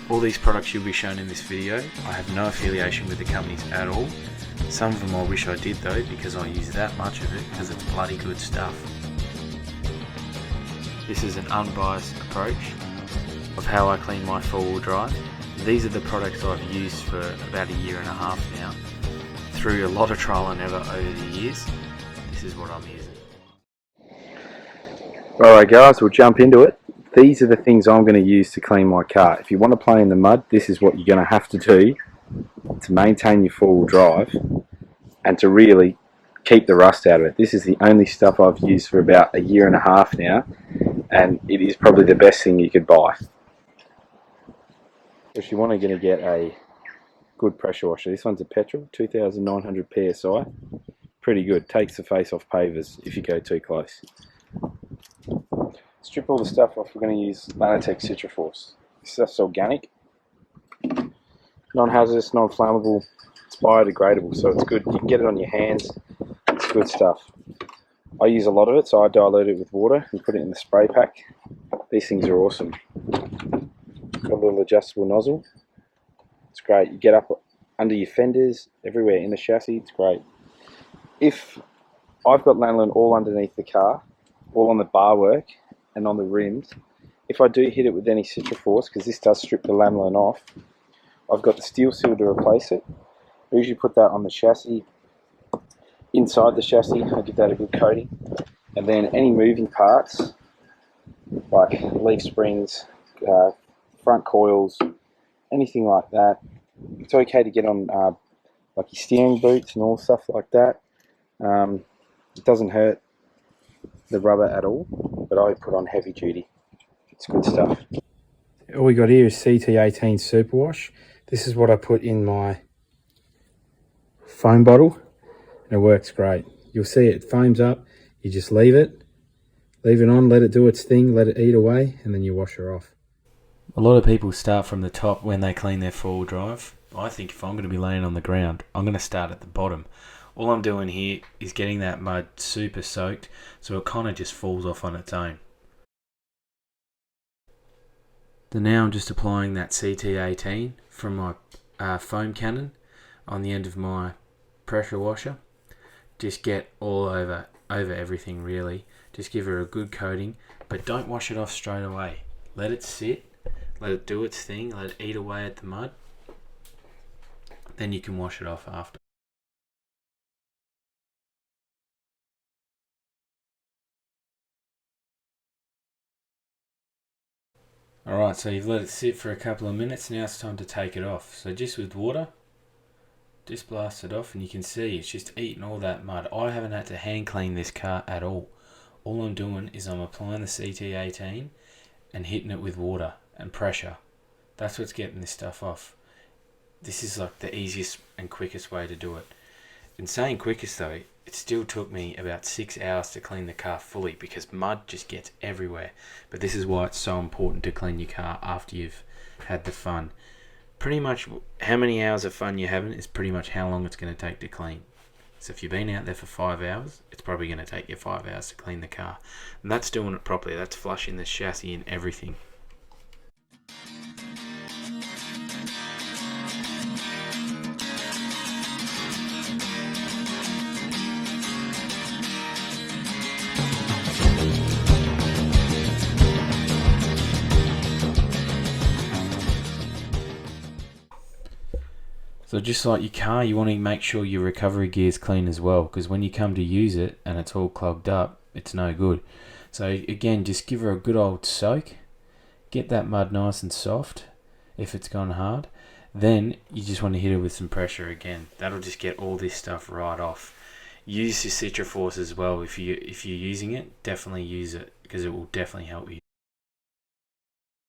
All these products you'll be shown in this video, I have no affiliation with the companies at all. Some of them I wish I did though, because I use that much of it because it's bloody good stuff. This is an unbiased approach of how I clean my four-wheel drive. These are the products I've used for about a year and a half now. Through a lot of trial and error over the years, this is what I'm using. Alright guys, we'll jump into it. These are the things I'm going to use to clean my car. If you want to play in the mud, this is what you're going to have to do to maintain your four-wheel drive and to really keep the rust out of it. This is the only stuff I've used for about a year and a half now, and it is probably the best thing you could buy. If you want to get a good pressure washer, this one's a petrol, 2,900 PSI. Pretty good, takes the face off pavers if you go too close. Strip all the stuff off. We're going to use Lanatec Citraforce. This stuff's organic, non-hazardous, non-flammable, it's biodegradable, so it's good. You can get it on your hands, it's good stuff. I use a lot of it, so I dilute it with water and put it in the spray pack. These things are awesome. Got a little adjustable nozzle. It's great. You get up under your fenders, everywhere in the chassis, it's great. If I've got lanolin all underneath the car, all on the bar work and on the rims, if I do hit it with any Citraforce, because this does strip the lanolin off, I've got the steel seal to replace it. I usually put that on the chassis, inside the chassis. I give that a good coating, and then any moving parts like leaf springs, front coils, anything like that, it's okay to get on like your steering boots and all stuff like that. It doesn't hurt the rubber at all, but I put on heavy duty. It's good stuff. All we got here is CT18 Superwash. This is what I put in my foam bottle, and it works great. You'll see it foams up, you just leave it on, let it do its thing, let it eat away, and then you wash her off. A lot of people start from the top when they clean their four-wheel drive. I think if I'm going to be laying on the ground, I'm going to start at the bottom. All I'm doing here is getting that mud super soaked so it kind of just falls off on its own. So now I'm just applying that CT18 from my foam cannon on the end of my pressure washer. Just get all over everything really. Just give her a good coating, but don't wash it off straight away. Let it sit, let it do its thing, let it eat away at the mud. Then you can wash it off after. Alright, so you've let it sit for a couple of minutes, now it's time to take it off. So just with water, just blast it off and you can see it's just eating all that mud. I haven't had to hand clean this car at all. All I'm doing is I'm applying the CT18 and hitting it with water and pressure. That's what's getting this stuff off. This is like the easiest and quickest way to do it. In saying quickest though, it still took me about 6 hours to clean the car fully because mud just gets everywhere. But this is why it's so important to clean your car after you've had the fun. Pretty much how many hours of fun you're having is pretty much how long it's going to take to clean. So if you've been out there for 5 hours, it's probably going to take you 5 hours to clean the car. And that's doing it properly. That's flushing the chassis and everything. So just like your car, you want to make sure your recovery gear is clean as well, because when you come to use it and it's all clogged up, it's no good. So again, just give her a good old soak, get that mud nice and soft if it's gone hard. Then you just want to hit it with some pressure again. That'll just get all this stuff right off. Use your Citraforce as well. If you're using it, definitely use it because it will definitely help you.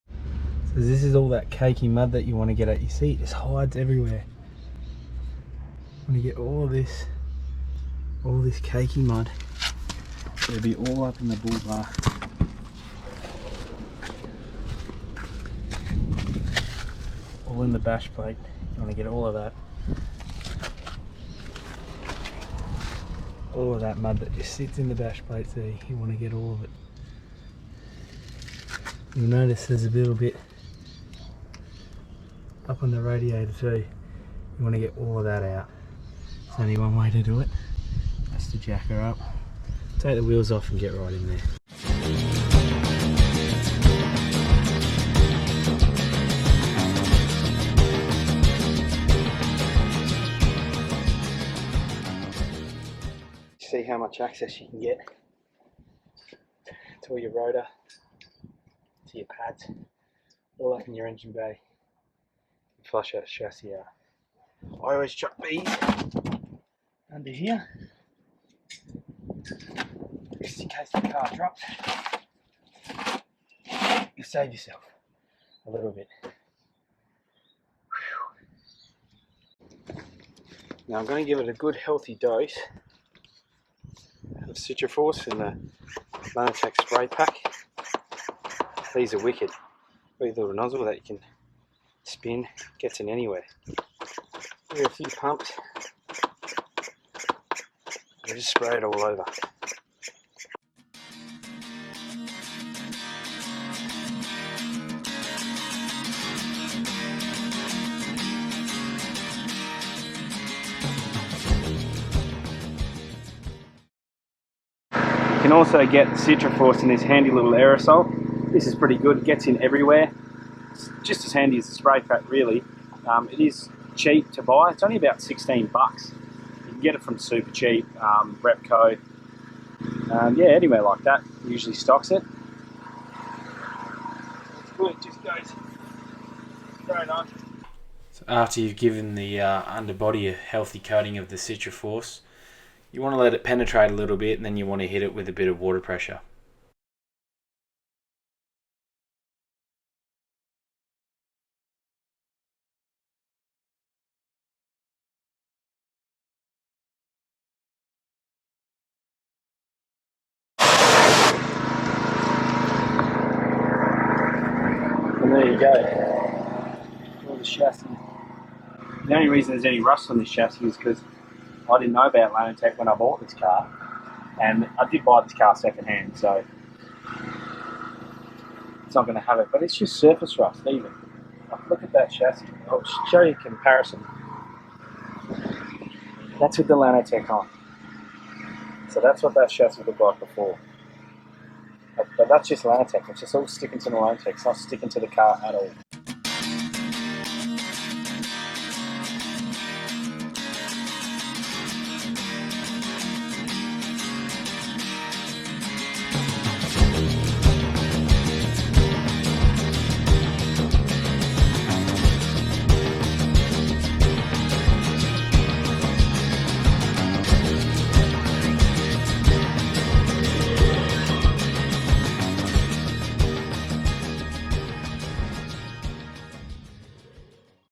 So this is all that cakey mud that you want to get at. You see it just hides everywhere. When you get all this cakey mud, it'll be all up in the bull bar. All in the bash plate. You want to get all of that. All of that mud that just sits in the bash plate there, you want to get all of it. You'll notice there's a little bit up on the radiator too. You want to get all of that out. There's only one way to do it. That's to jack her up. Take the wheels off and get right in there. See how much access you can get to all your rotor, to your pads, all up in your engine bay. Flush out the chassis out. I always chuck these under here, just in case the car drops. You save yourself a little bit. Whew. Now I'm going to give it a good healthy dose of Citraforce in the Lanatec spray pack. These are wicked. Wee little nozzle that you can spin, gets in anywhere. Give it a few pumps and just spray it all over. You can also get Citraforce in this handy little aerosol. This is pretty good, gets in everywhere. It's just as handy as the spray pack really. It is cheap to buy, it's only about 16 bucks. You can get it from Super Cheap, Repco, yeah, anywhere like that usually stocks it. It's good, it just goes straight on. So after you've given the underbody a healthy coating of the Citraforce, you want to let it penetrate a little bit and then you want to hit it with a bit of water pressure. And there you go. All the chassis. The only reason there's any rust on this chassis is because I didn't know about Lanatec when I bought this car, and I did buy this car second hand, so it's not going to have it. But it's just surface rust, even. Like, look at that chassis. I'll show you a comparison. That's with the Lanatec on. So that's what that chassis looked like before. But that's just Lanatec. It's just all sticking to the Lanatec. It's not sticking to the car at all.